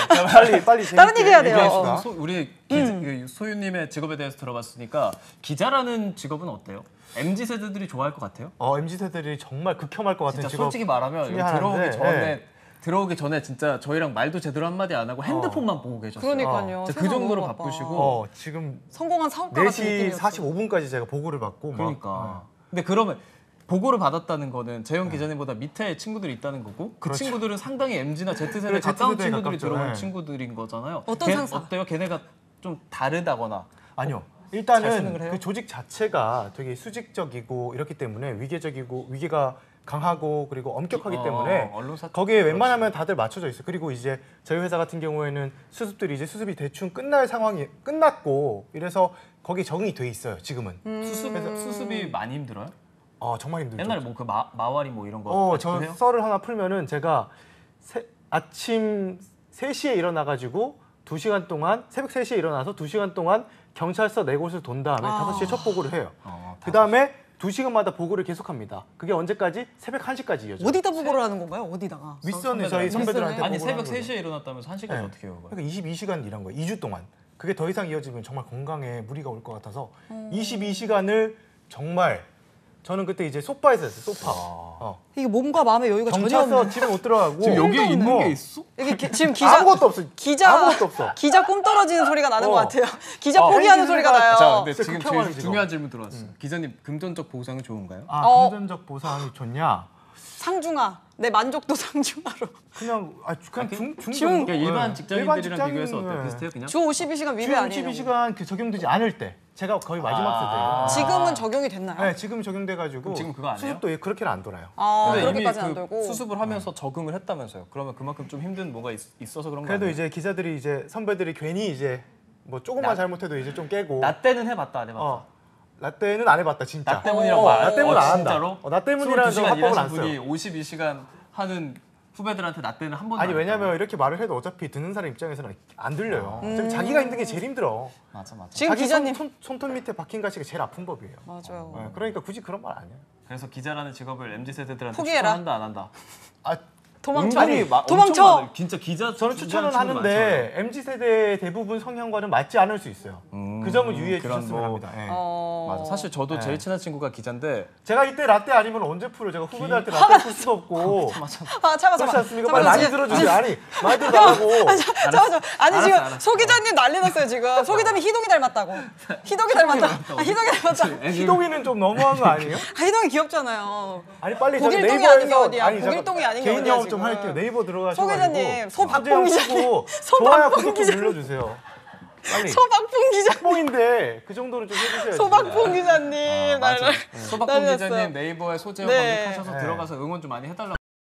[SPEAKER 2] 빨리 재밌게
[SPEAKER 3] 다른 얘기 해야 돼요.
[SPEAKER 2] 얘기합시다.
[SPEAKER 1] 우리 그 소유님의 직업에 대해서 들어봤으니까 기자라는 직업은 어때요? MZ 세대들이 좋아할 것 같아요?
[SPEAKER 2] MZ 세대들이 정말 극혐할 것 같은
[SPEAKER 1] 진짜
[SPEAKER 2] 직업.
[SPEAKER 1] 솔직히 말하면
[SPEAKER 2] 중에
[SPEAKER 1] 여기
[SPEAKER 2] 하나인데,
[SPEAKER 1] 들어오기 전에 진짜 저희랑 말도 제대로 한마디 안 하고 핸드폰만 보고 계셨어요.
[SPEAKER 3] 그러니까요.
[SPEAKER 1] 진짜 그
[SPEAKER 3] 세상
[SPEAKER 1] 정도로
[SPEAKER 3] 너무 바빠.
[SPEAKER 1] 바쁘시고
[SPEAKER 2] 지금
[SPEAKER 3] 성공한 사업가 같은
[SPEAKER 2] 4시
[SPEAKER 3] 느낌이었어요.
[SPEAKER 2] 45분까지 제가 보고를 받고
[SPEAKER 1] 그러니까. 근데 그러면 보고를 받았다는 거는 재영 기자님보다 밑에 친구들이 있다는 거고 그
[SPEAKER 2] 그렇죠.
[SPEAKER 1] 친구들은 상당히 MZ나 Z세대
[SPEAKER 2] 그래,
[SPEAKER 1] 가까운
[SPEAKER 2] Z세대에
[SPEAKER 1] 친구들이
[SPEAKER 2] 가깝죠.
[SPEAKER 1] 들어온
[SPEAKER 2] 네.
[SPEAKER 1] 친구들인 거잖아요.
[SPEAKER 3] 어떤 상사?
[SPEAKER 1] 어때요? 걔네가 좀 다르다거나
[SPEAKER 2] 아니요.
[SPEAKER 1] 잘
[SPEAKER 2] 일단은
[SPEAKER 1] 수능을 해요?
[SPEAKER 2] 그 조직 자체가 되게 수직적이고 이렇기 때문에 위계가 강하고 그리고 엄격하기 때문에
[SPEAKER 1] 언론사
[SPEAKER 2] 거기에 웬만하면 다들 맞춰져 있어요. 그리고 이제 저희 회사 같은 경우에는 수습이 대충 끝날 상황이 끝났고 이래서 거기에 적응이 돼 있어요. 지금은.
[SPEAKER 1] 수습이 많이 힘들어요?
[SPEAKER 2] 정말 힘들죠.
[SPEAKER 1] 옛날에 뭐 그 마와리 뭐 이런 거
[SPEAKER 2] 저
[SPEAKER 1] 해요?
[SPEAKER 2] 썰을 하나 풀면은 제가 아침 3시에 일어나가지고 2시간 동안 새벽 3시에 일어나서 2시간 동안 경찰서 4곳을 돈 다음에 5시에 첫 보고를 해요. 그 다음에 2시간마다 보고를 계속합니다. 그게 언제까지? 새벽 1시까지 이어져요.
[SPEAKER 3] 어디다 보고를 하는 건가요? 어디다가?
[SPEAKER 2] 윗선에 저희 선배들한테
[SPEAKER 1] 아니
[SPEAKER 2] 보고를
[SPEAKER 1] 새벽
[SPEAKER 2] 하는 거죠.
[SPEAKER 1] 3시에 일어났다면서 1시까지
[SPEAKER 2] 네.
[SPEAKER 1] 어떻게 해요? 그걸?
[SPEAKER 2] 그러니까 22시간 일한 거예요. 2주 동안. 그게 더 이상 이어지면 정말 건강에 무리가 올 것 같아서 22시간을 정말 저는 그때 이제 소파에서 했어요. 소파.
[SPEAKER 3] 이게 몸과 마음의 여유가 전혀
[SPEAKER 2] 경찰서
[SPEAKER 3] 없는.
[SPEAKER 2] 집에 못 들어가고
[SPEAKER 1] 지금 여기에
[SPEAKER 3] 없네.
[SPEAKER 1] 있는 게 있어?
[SPEAKER 3] 여기 지금 기자
[SPEAKER 2] 아무것도 없어.
[SPEAKER 3] 기자
[SPEAKER 2] 아무것도 없어.
[SPEAKER 3] 기자 꿈 떨어지는 소리가 나는
[SPEAKER 2] 어.
[SPEAKER 3] 것 같아요. 기자 포기하는 소리가 나요.
[SPEAKER 1] 자, 근데
[SPEAKER 2] 진짜
[SPEAKER 1] 지금
[SPEAKER 2] 극혐하는
[SPEAKER 1] 제일
[SPEAKER 2] 직업.
[SPEAKER 1] 중요한 질문 들어왔어요. 기자님 금전적 보상은 좋은가요?
[SPEAKER 2] 금전적 보상이 좋냐?
[SPEAKER 3] 상중하 내 만족도 상중하로
[SPEAKER 2] 그냥
[SPEAKER 3] 중.
[SPEAKER 1] 그러니까 일반
[SPEAKER 2] 네.
[SPEAKER 1] 직장인들이랑
[SPEAKER 2] 직장인,
[SPEAKER 1] 비교해서 어때요?
[SPEAKER 2] 네.
[SPEAKER 1] 비슷해요 그냥?
[SPEAKER 3] 주 52시간 위배
[SPEAKER 2] 주
[SPEAKER 3] 아니에요?
[SPEAKER 2] 52시간 그 적용되지 않을 때 제가 거의 마지막 세대예요.
[SPEAKER 3] 지금은 적용이 됐나요?
[SPEAKER 2] 네, 지금 적용돼가지고
[SPEAKER 1] 그럼 지금 그거 안 해요?
[SPEAKER 2] 수습도 그렇게는 안 돌아요.
[SPEAKER 1] 근데
[SPEAKER 3] 그렇게까지는 안
[SPEAKER 1] 이미
[SPEAKER 3] 돌고.
[SPEAKER 1] 수습을 하면서 적응을 했다면서요. 그러면 그만큼 좀 힘든 뭐가 있어서 그런 거
[SPEAKER 2] 그래도
[SPEAKER 1] 아니에요?
[SPEAKER 2] 이제 기자들이 이제 선배들이 괜히 이제 뭐 조금만 잘못해도 이제 좀 깨고.
[SPEAKER 1] 나 때는 해봤다 안 해봤다?
[SPEAKER 2] 나 때는 안 해봤다 진짜.
[SPEAKER 1] 나 때문이라고 말.
[SPEAKER 2] 나 때문은 안 한다.
[SPEAKER 1] 진짜로?
[SPEAKER 2] 나 때문이라는 저
[SPEAKER 1] 22시간
[SPEAKER 2] 합법을 안
[SPEAKER 1] 일하신
[SPEAKER 2] 써요.
[SPEAKER 1] 분이 52시간 하는 후배들한테 나 때는 한 번도
[SPEAKER 2] 아니
[SPEAKER 1] 안
[SPEAKER 2] 왜냐면
[SPEAKER 1] 했다고.
[SPEAKER 2] 이렇게 말을 해도 어차피 듣는 사람 입장에서는 안 들려요. 어차피 자기가 힘든 게 제일 힘들어.
[SPEAKER 1] 맞아.
[SPEAKER 3] 지금
[SPEAKER 2] 자기
[SPEAKER 3] 기자님
[SPEAKER 2] 손톱 밑에 박힌 가시가 제일 아픈 법이에요.
[SPEAKER 3] 맞아요.
[SPEAKER 2] 그러니까 굳이 그런 말 안 해요.
[SPEAKER 1] 그래서 기자라는 직업을 MZ 세대들한테
[SPEAKER 3] 포기해라.
[SPEAKER 1] 추천한다 안 한다?
[SPEAKER 3] 도망쳐.
[SPEAKER 1] 은근히
[SPEAKER 3] 도망쳐.
[SPEAKER 1] 엄청 많아요. 진짜 기자
[SPEAKER 2] 저는 추천은 하는데 MZ 세대 대부분 성향과는 맞지 않을 수 있어요. 그 점을 유의해
[SPEAKER 1] 그런
[SPEAKER 2] 주셨으면
[SPEAKER 1] 뭐-
[SPEAKER 2] 합니다. 예.
[SPEAKER 1] 맞아. 사실 저도
[SPEAKER 2] 네.
[SPEAKER 1] 제일 친한 친구가 기자인데
[SPEAKER 2] 제가 이때 라떼 아니면 언제 풀을 제가 후배들한테 라떼 풀 수도 없고
[SPEAKER 3] 아, 참아.
[SPEAKER 2] 그렇지 않습니까? 빨리 많이 들어주세요. 아니 많이 들어달라고.
[SPEAKER 3] 잠깐만. 아니 지금
[SPEAKER 1] 알았어.
[SPEAKER 3] 소 기자님 난리 났어요 지금. 소 기자님 희동이 닮았다고. 희동이 닮았다. 희동이 닮았다.
[SPEAKER 2] 희동이는 좀 너무한 거 아니에요?
[SPEAKER 3] 희동이 귀엽잖아요.
[SPEAKER 2] 아니 빨리 저기
[SPEAKER 3] 독일동이
[SPEAKER 2] 네이버에서
[SPEAKER 3] 아닌 게 어디야?
[SPEAKER 2] 아니, 잠깐
[SPEAKER 3] 독일동이 아닌 게
[SPEAKER 2] 개인
[SPEAKER 3] 어디야,
[SPEAKER 2] 영업 좀
[SPEAKER 3] 지금.
[SPEAKER 2] 할게요. 네이버 들어가셔
[SPEAKER 3] 소
[SPEAKER 2] 가지고
[SPEAKER 3] 기자님, 소박봉 기자님,
[SPEAKER 2] 좋아요
[SPEAKER 3] 소박봉
[SPEAKER 2] 구독 좀
[SPEAKER 3] 기자님.
[SPEAKER 2] 눌러주세요. 빨리
[SPEAKER 3] 소박봉 기자.
[SPEAKER 2] 뽕인데 그 정도는 좀 해주셔야죠.
[SPEAKER 3] 소박봉 기자님.
[SPEAKER 1] 맞아.
[SPEAKER 3] 난리
[SPEAKER 1] 소박봉
[SPEAKER 3] 났어요.
[SPEAKER 1] 기자님 네이버에 소재업
[SPEAKER 3] 네.
[SPEAKER 1] 검색하셔서
[SPEAKER 2] 네.
[SPEAKER 1] 들어가서 응원 좀 많이 해달라고.